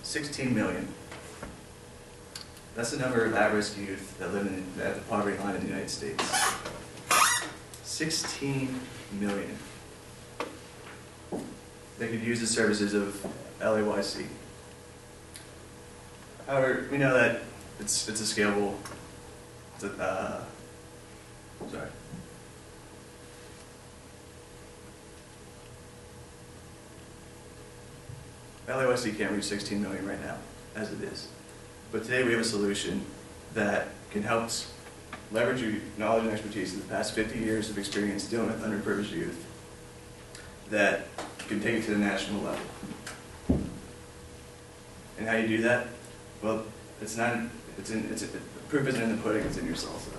16 million. That's the number of at-risk youth that live at the poverty line in the United States. 16 million. They could use the services of LAYC. However, we know that it's a scalable, LAYC can't reach 16 million right now, as it is. But today we have a solution that can help leverage your knowledge and expertise in the past 50 years of experience dealing with underprivileged youth that can take it to the national level. And how you do that? Well, the proof isn't in the pudding, it's in your salsa.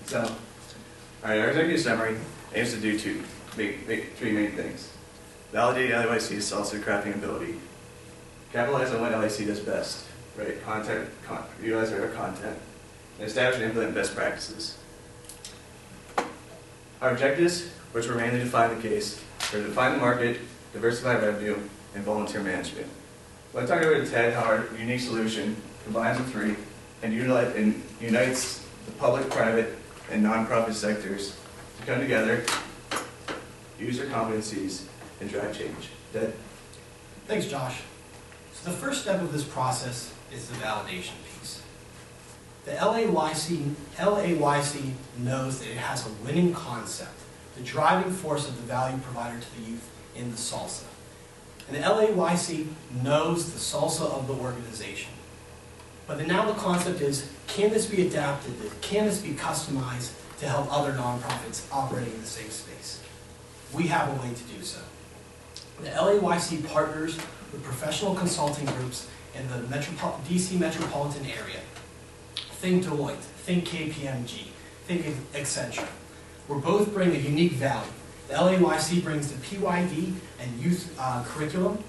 So, all right, our executive summary aims to do three main things. Validate LAYC's salsa crafting ability. Capitalize on what LAC does best, right? Utilize our content. And establish and implement best practices. Our objectives, which were mainly to define the case, are to define the market, diversify revenue, and volunteer management. I'll talk over to Ted how our unique solution combines the three and unites the public, private, and nonprofit sectors to come together, use their competencies, and drive change. Ted? Thanks, Josh. So the first step of this process is the validation piece. The LAYC knows that it has a winning concept, the driving force of the value provider to the youth in the salsa. And the LAYC knows the salsa of the organization. But now the concept is, can this be adapted? Can this be customized to help other nonprofits operating in the same space? We have a way to do so. The LAYC partners with professional consulting groups in the DC metropolitan area. Think Deloitte, think KPMG, think Accenture. We both bring a unique value. The LAYC brings the PYD and youth curriculum.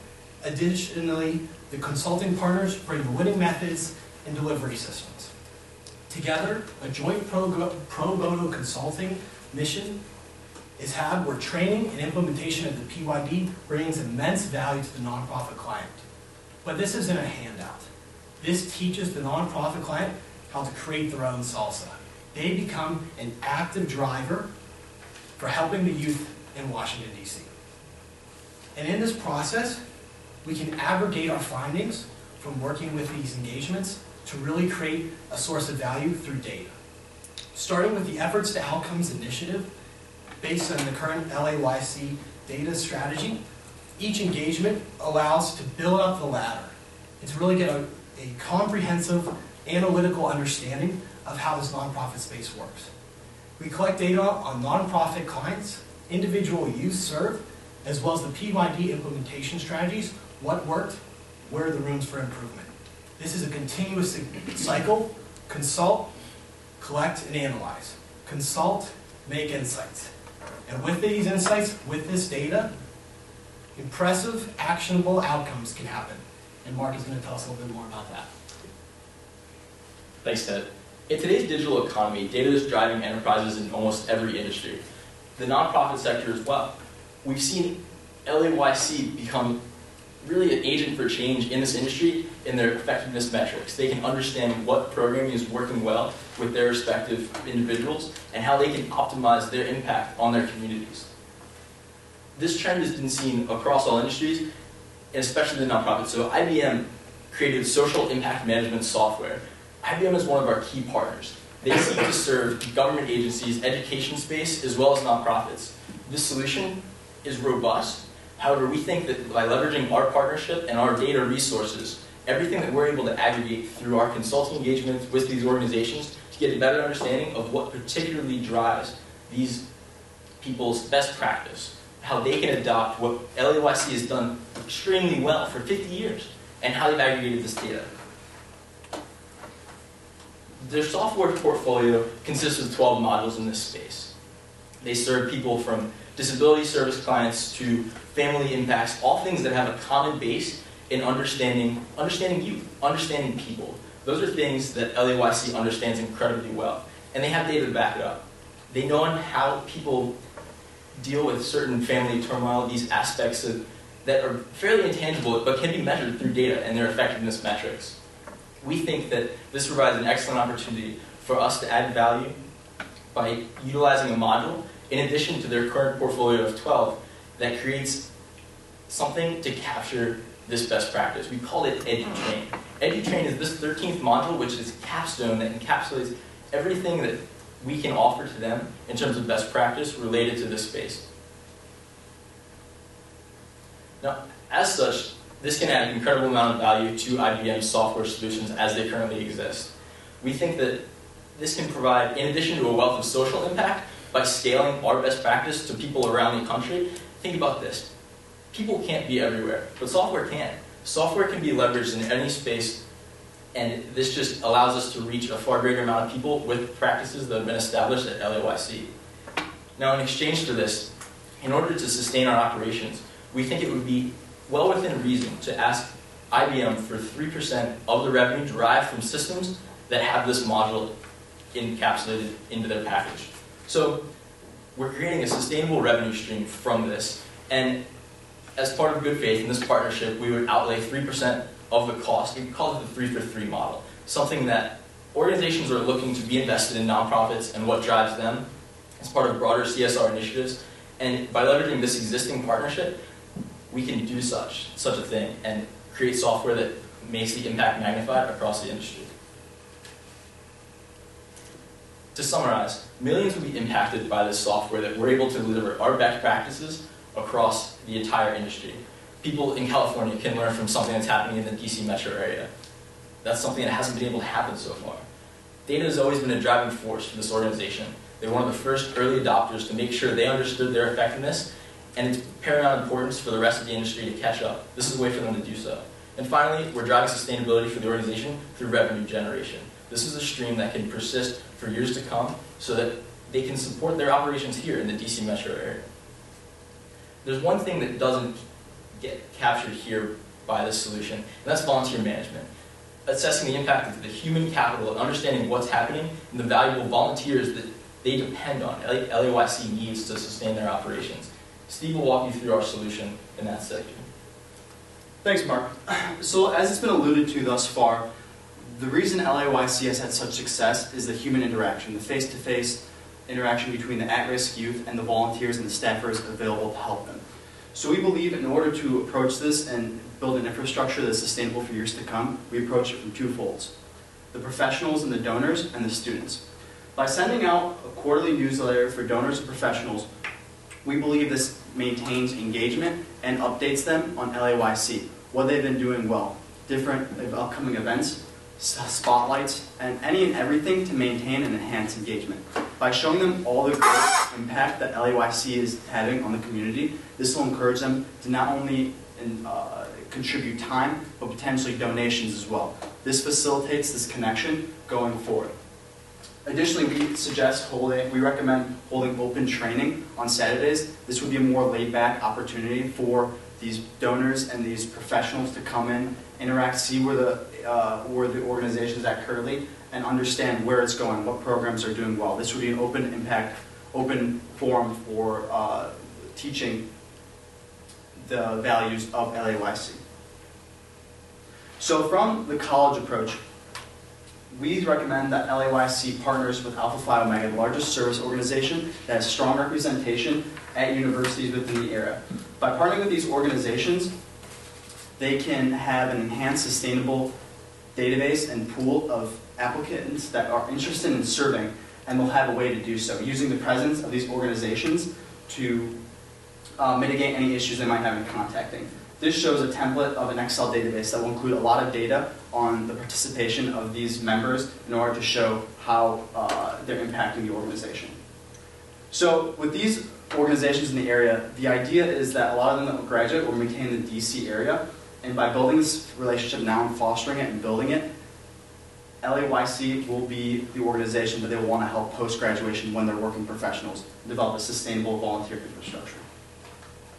Additionally, the consulting partners bring the winning methods and delivery systems. Together, a joint pro bono consulting mission is had where training and implementation of the PYD brings immense value to the nonprofit client. But this isn't a handout. This teaches the nonprofit client how to create their own salsa. They become an active driver for helping the youth in Washington, D.C. And in this process, we can aggregate our findings from working with these engagements to really create a source of value through data. Starting with the Efforts to Outcomes initiative, based on the current LAYC data strategy, each engagement allows to build up the ladder and to really get a comprehensive analytical understanding of how this nonprofit space works. We collect data on nonprofit clients, individual youth served, as well as the PYD implementation strategies, what worked, where are the rooms for improvement. This is a continuous cycle: consult, collect, and analyze. Consult, make insights. And with these insights, with this data, impressive, actionable outcomes can happen. And Mark is going to tell us a little bit more about that. Thanks, Ted. In today's digital economy, data is driving enterprises in almost every industry, the nonprofit sector as well. We've seen LAYC become really an agent for change in this industry in their effectiveness metrics. They can understand what programming is working well with their respective individuals and how they can optimize their impact on their communities. This trend has been seen across all industries, and especially the nonprofits. So IBM created social impact management software. IBM is one of our key partners. They seek to serve government agencies, education space, as well as nonprofits. This solution is robust. However, we think that by leveraging our partnership and our data resources, everything that we're able to aggregate through our consulting engagements with these organizations to get a better understanding of what particularly drives these people's best practice, how they can adopt what LAYC has done extremely well for 50 years, and how they've aggregated this data. Their software portfolio consists of 12 modules in this space. They serve people from disability service clients to family impacts, all things that have a common base in understanding youth, understanding people. Those are things that LAYC understands incredibly well, and they have data to back it up. They know how people deal with certain family turmoil, these aspects of that are fairly intangible but can be measured through data and their effectiveness metrics. We think that this provides an excellent opportunity for us to add value by utilizing a module in addition to their current portfolio of 12 that creates something to capture this best practice. We call it EduTrain. EduTrain is this 13th module, which is a capstone that encapsulates everything that we can offer to them in terms of best practice related to this space. Now, as such, this can add an incredible amount of value to IBM's software solutions as they currently exist. We think that this can provide, in addition to a wealth of social impact, by scaling our best practice to people around the country. Think about this. People can't be everywhere, but software can. Software can be leveraged in any space, and this just allows us to reach a far greater amount of people with practices that have been established at LAYC. Now, in exchange for this, in order to sustain our operations, we think it would be well within reason to ask IBM for 3% of the revenue derived from systems that have this module encapsulated into their package. So we're creating a sustainable revenue stream from this, and as part of good faith in this partnership, we would outlay 3% of the cost. We call it the 3 for 3 model, something that organizations are looking to be invested in nonprofits and what drives them as part of broader CSR initiatives. And by leveraging this existing partnership, we can do such a thing and create software that makes the impact magnified across the industry. To summarize, millions will be impacted by this software that we're able to deliver our best practices across the entire industry. People in California can learn from something that's happening in the DC metro area. That's something that hasn't been able to happen so far. Data has always been a driving force for this organization. They're one of the first early adopters to make sure they understood their effectiveness, and it's paramount importance for the rest of the industry to catch up. This is a way for them to do so. And finally, we're driving sustainability for the organization through revenue generation. This is a stream that can persist for years to come so that they can support their operations here in the DC metro area. There's one thing that doesn't get captured here by this solution, and that's volunteer management. Assessing the impact of the human capital and understanding what's happening and the valuable volunteers that they depend on, LAYC needs to sustain their operations. Steve will walk you through our solution in that section. Thanks, Mark. So as it's been alluded to thus far, the reason LAYC has had such success is the human interaction, the face-to-face interaction between the at-risk youth and the volunteers and the staffers available to help them. So we believe in order to approach this and build an infrastructure that's sustainable for years to come, we approach it from two folds: the professionals and the donors and the students. By sending out a quarterly newsletter for donors and professionals, we believe this maintains engagement and updates them on LAYC, what they've been doing well, different upcoming events, spotlights, and any and everything to maintain and enhance engagement. By showing them all the great impact that LAYC is having on the community, this will encourage them to not only contribute time, but potentially donations as well. This facilitates this connection going forward. Additionally, we recommend holding open training on Saturdays. This would be a more laid-back opportunity for these donors and these professionals to come in, interact, see where the organization is at currently, and understand where it's going, what programs are doing well. This would be an open forum for teaching the values of LAYC. So from the college approach, we recommend that LAYC partners with Alpha Phi Omega, the largest service organization that has strong representation at universities within the area. By partnering with these organizations, they can have an enhanced, sustainable database and pool of applicants that are interested in serving, and they'll have a way to do so, using the presence of these organizations to mitigate any issues they might have in contacting. This shows a template of an Excel database that will include a lot of data on the participation of these members in order to show how they're impacting the organization. So with these organizations in the area, the idea is that a lot of them that will graduate will maintain the DC area, and by building this relationship now and fostering it and building it, LAYC will be the organization that they will want to help post-graduation when they're working professionals, develop a sustainable volunteer infrastructure.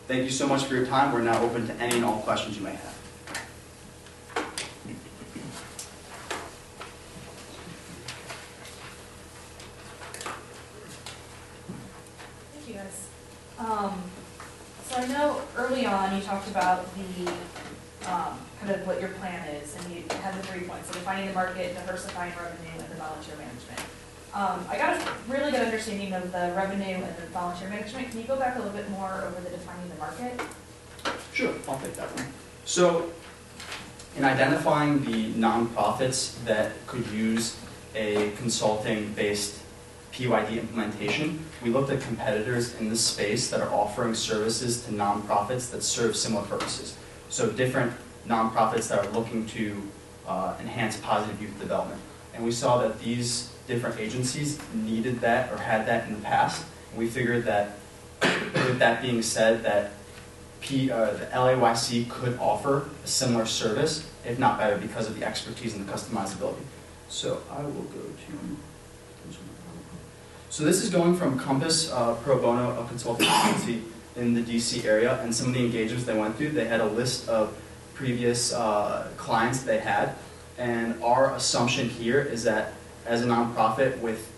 Thank you so much for your time. We're now open to any and all questions you may have. Thank you guys. So I know early on you talked about the kind of what your plan is, and you had the 3 points: so defining the market, diversifying revenue, and the volunteer management. I got a really good understanding of the revenue and the volunteer management. Can you go back a little bit more over the defining the market? Sure, I'll take that one. So, in identifying the nonprofits that could use a consulting-based PYD implementation, we looked at competitors in this space that are offering services to nonprofits that serve similar purposes. So different nonprofits that are looking to enhance positive youth development. And we saw that these different agencies needed that or had that in the past. And we figured that, with that being said, that the LAYC could offer a similar service, if not better, because of the expertise and the customizability. So I will go to... So this is going from Compass Pro Bono, a consulting agency in the DC area, and some of the engagements they went through, they had a list of previous clients they had, and our assumption here is that as a nonprofit with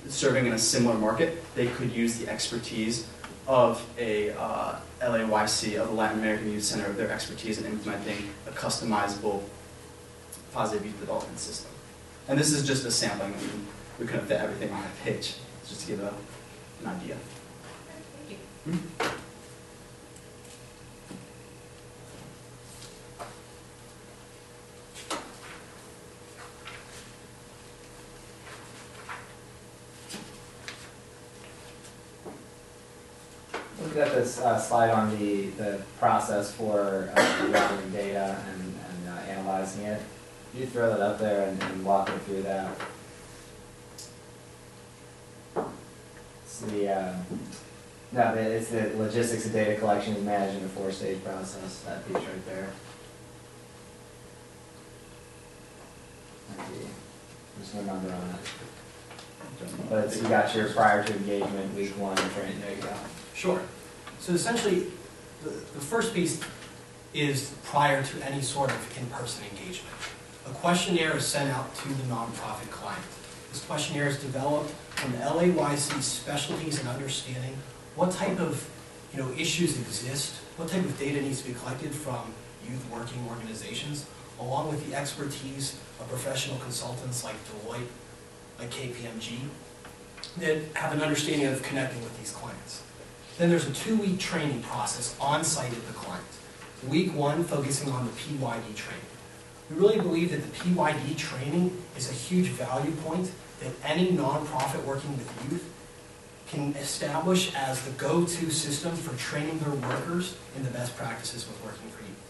serving in a similar market, they could use the expertise of a LAYC, of the Latin American Youth Center, of their expertise in implementing a customizable positive youth development system. And this is just a sampling. I mean, we couldn't fit everything on a page, just to give an idea. Thank you. Looking at this slide on the process for gathering data and analyzing it, could you throw that up there and walk me through that? It's the logistics of data collection and managing the 4-stage process, that piece right there. There's no number on it. But you got your prior to engagement, week 1 training, there you go. Sure. So essentially, the first piece is prior to any sort of in-person engagement. A questionnaire is sent out to the nonprofit client. This questionnaire is developed from the LAYC specialties and understanding what type of issues exist, what type of data needs to be collected from youth working organizations, along with the expertise of professional consultants like Deloitte, like KPMG, that have an understanding of connecting with these clients. Then there's a 2-week training process on-site at the client. Week 1 focusing on the PYD training. We really believe that the PYD training is a huge value point that any nonprofit working with youth can establish as the go-to system for training their workers in the best practices with working for youth.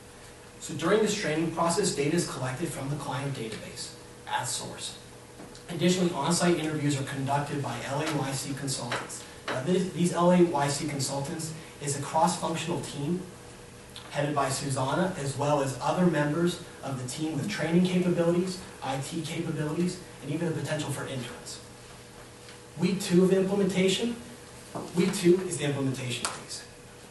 So during this training process, data is collected from the client database at source. Additionally, on-site interviews are conducted by LAYC consultants. Now, these LAYC consultants is a cross-functional team headed by Susanna, as well as other members of the team with training capabilities, IT capabilities, and even the potential for interns. Week 2 of the implementation, week 2 is the implementation phase,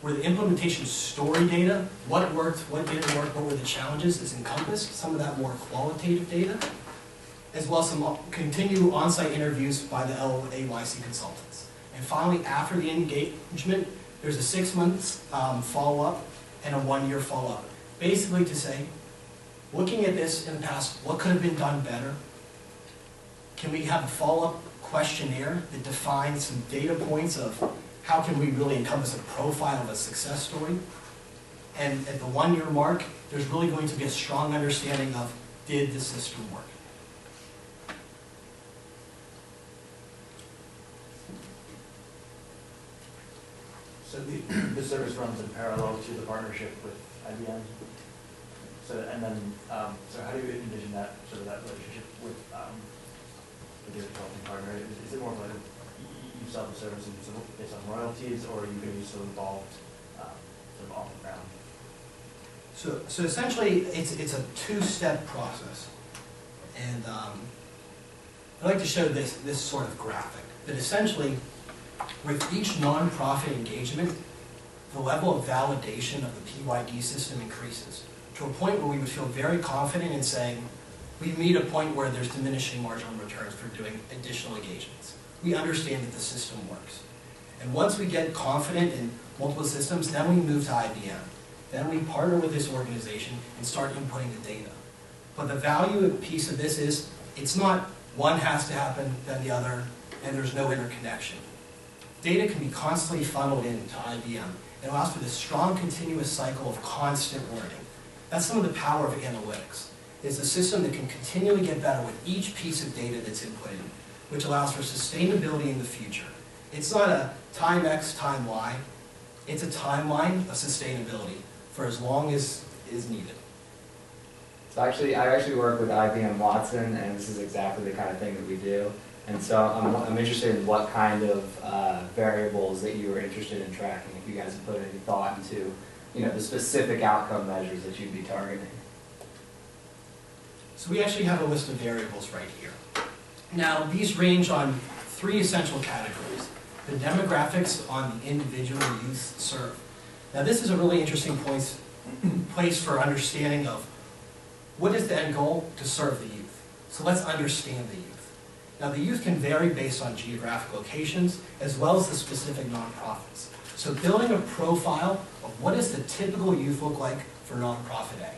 where the implementation story data, what worked, what didn't work, what were the challenges, is encompassed, some of that more qualitative data, as well as some continued on-site interviews by the LAYC consultants. And finally, after the engagement, there's a 6 months follow-up and a 1-year follow-up. Basically to say, looking at this in the past, what could have been done better? Can we have a follow-up questionnaire that defines some data points of how can we really encompass a profile of a success story? And at the 1-year mark, there's really going to be a strong understanding of, did the system work? So the service runs in parallel to the partnership with IBM. So how do you envision that that relationship with the developing partner? Is it more like you sell the service and based on royalties, or are you going to be so involved off the ground? So essentially, it's a 2-step process, and I'd like to show this sort of graphic that essentially, with each nonprofit engagement, the level of validation of the PYD system increases to a point where we would feel very confident in saying we meet a point where there's diminishing marginal returns for doing additional engagements. We understand that the system works. And once we get confident in multiple systems, then we move to IBM. Then we partner with this organization and start inputting the data. But the value piece of this is, it's not one has to happen, then the other, and there's no interconnection. Data can be constantly funneled into IBM. It allows for this strong continuous cycle of constant learning. That's some of the power of analytics. It's a system that can continually get better with each piece of data that's inputted, which allows for sustainability in the future. It's not a time X, time Y. It's a timeline of sustainability for as long as is needed. So I actually work with IBM Watson, and this is exactly the kind of thing that we do. And so I'm interested in what kind of variables that you were interested in tracking, if you guys have put any thought into, the specific outcome measures that you'd be targeting. So we actually have a list of variables right here. Now, these range on 3 essential categories. The demographics on the individual youth served. Now, this is a really interesting place for understanding of what is the end goal to serve the youth. So let's understand the youth. Now, the youth can vary based on geographic locations as well as the specific nonprofits. So building a profile of what does the typical youth look like for nonprofit A.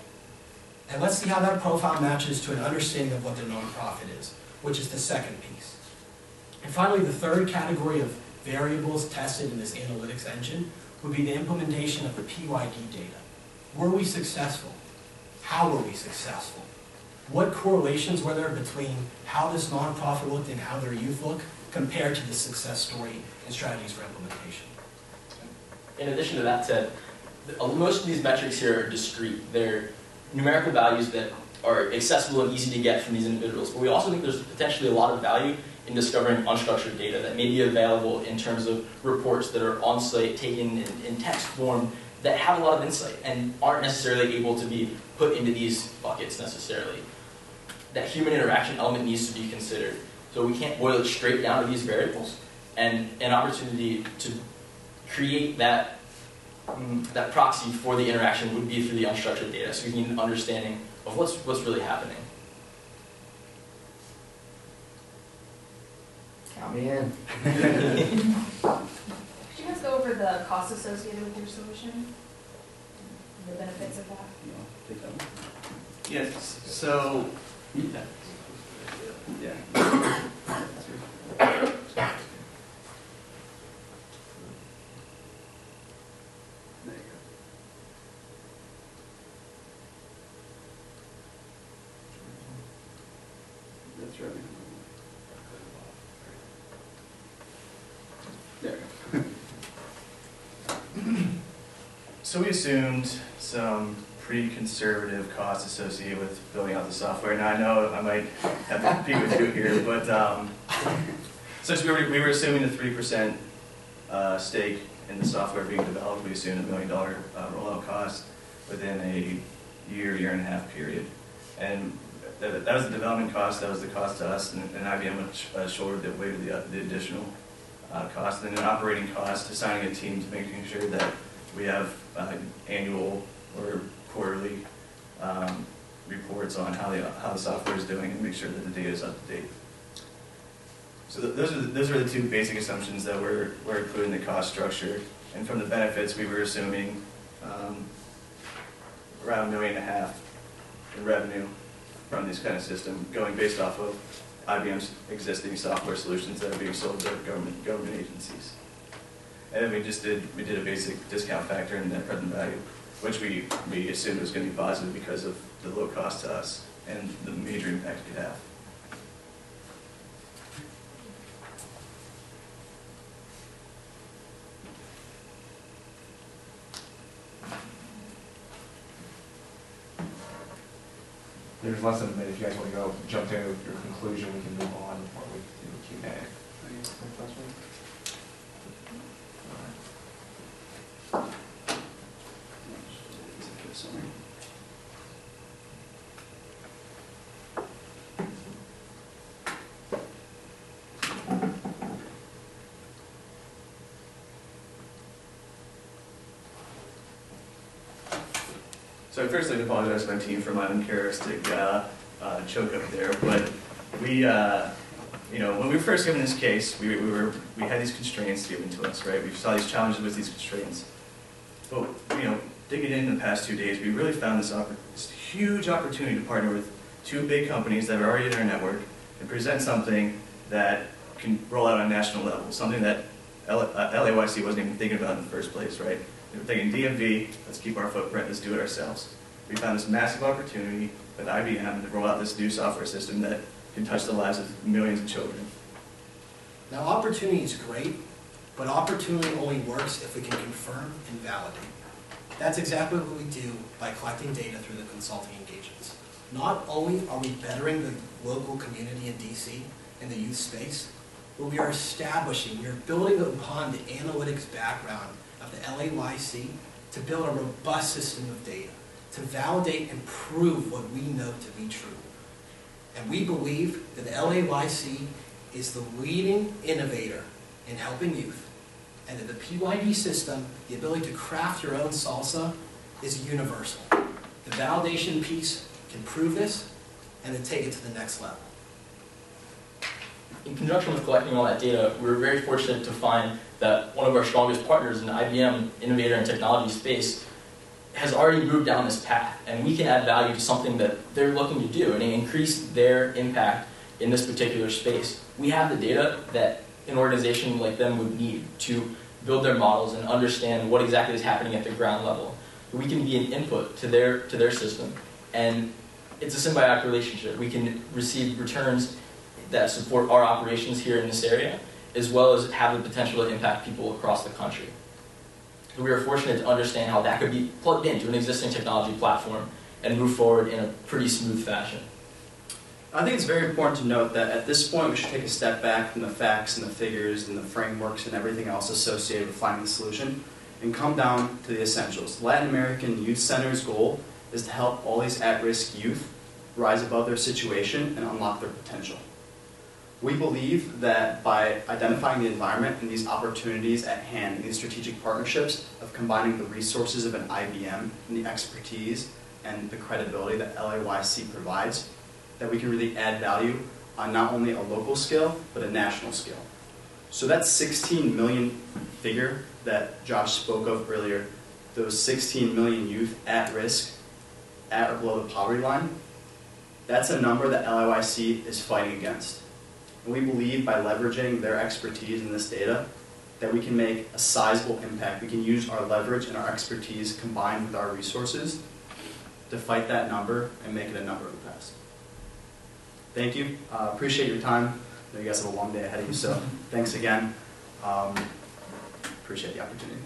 And let's see how that profile matches to an understanding of what the nonprofit is, which is the second piece. And finally, the third category of variables tested in this analytics engine would be the implementation of the PYD data. Were we successful? How were we successful? What correlations were there between how this nonprofit looked and how their youth look compared to the success story and strategies for implementation? In addition to that, Ted, most of these metrics here are discrete. They're numerical values that are accessible and easy to get from these individuals. But we also think there's potentially a lot of value in discovering unstructured data that may be available in terms of reports that are on-site, taken in text form, that have a lot of insight and aren't necessarily able to be put into these buckets necessarily. That human interaction element needs to be considered. So we can't boil it straight down to these variables. And an opportunity to create that proxy for the interaction would be through the unstructured data, so we need an understanding of what's really happening. Count me in. Could you guys go over the costs associated with your solution? The benefits of that? Yes, so, yeah. There you go. That's right. There we go. So we assumed some pretty conservative costs associated with building out the software. Now I know I might have to compete with you here, but since we were assuming the 3% stake in the software being developed, we assumed $1 million rollout cost within a year and a half period. And that was the development cost, that was the cost to us, and IBM shouldered the weight of the additional cost. And then an operating cost, assigning a team to making sure that we have annual or quarterly reports on how the software is doing and make sure that the data is up to date. So those are the 2 basic assumptions that were included in the cost structure. And from the benefits, we were assuming around $1.5 million in revenue from this kind of system, going based off of IBM's existing software solutions that are being sold to government agencies. And then we did a basic discount factor in net present value, which we assumed was going to be positive because of the low cost to us and the major impact it could have. There's less than a minute. If you guys want to go jump to your conclusion, we can move on before we do Q&A. So I'd first like to apologize to my team for my uncharacteristic choke up there, but we, when we were first given this case, we had these constraints given to us, right? We saw these challenges with these constraints. But, digging in the past 2 days, we really found this huge opportunity to partner with two big companies that are already in our network and present something that can roll out on a national level, something that LAYC wasn't even thinking about in the first place, right? They were thinking DMV, let's keep our footprint, let's do it ourselves. We found this massive opportunity with IBM to roll out this new software system that can touch the lives of millions of children. Now, opportunity is great, but opportunity only works if we can confirm and validate. That's exactly what we do by collecting data through the consulting engagements. Not only are we bettering the local community in DC and the youth space, but we are establishing, we are building upon the analytics background of the LAYC to build a robust system of data, to validate and prove what we know to be true. And we believe that the LAYC is the leading innovator in helping youth, and that the PYD system, the ability to craft your own salsa, is universal. The validation piece can prove this and then take it to the next level. In conjunction with collecting all that data, we were very fortunate to find that one of our strongest partners in the IBM innovator and technology space has already moved down this path, and we can add value to something that they're looking to do and increase their impact in this particular space. We have the data that an organization like them would need to build their models and understand what exactly is happening at the ground level. We can be an input to their system, and it's a symbiotic relationship. We can receive returns that support our operations here in this area, as well as have the potential to impact people across the country. So we are fortunate to understand how that could be plugged into an existing technology platform and move forward in a pretty smooth fashion. I think it's very important to note that at this point we should take a step back from the facts and the figures and the frameworks and everything else associated with finding the solution and come down to the essentials. Latin American Youth Center's goal is to help all these at-risk youth rise above their situation and unlock their potential. We believe that by identifying the environment and these opportunities at hand and these strategic partnerships of combining the resources of an IBM and the expertise and the credibility that LAYC provides, that we can really add value on not only a local scale, but a national scale. So that 16 million figure that Josh spoke of earlier, those 16 million youth at risk, at or below the poverty line, that's a number that LAYC is fighting against. And we believe by leveraging their expertise in this data, that we can make a sizable impact. We can use our leverage and our expertise combined with our resources to fight that number and make it a number of the past. Thank you. Appreciate your time. I know you guys have a long day ahead of you, so thanks again. Appreciate the opportunity.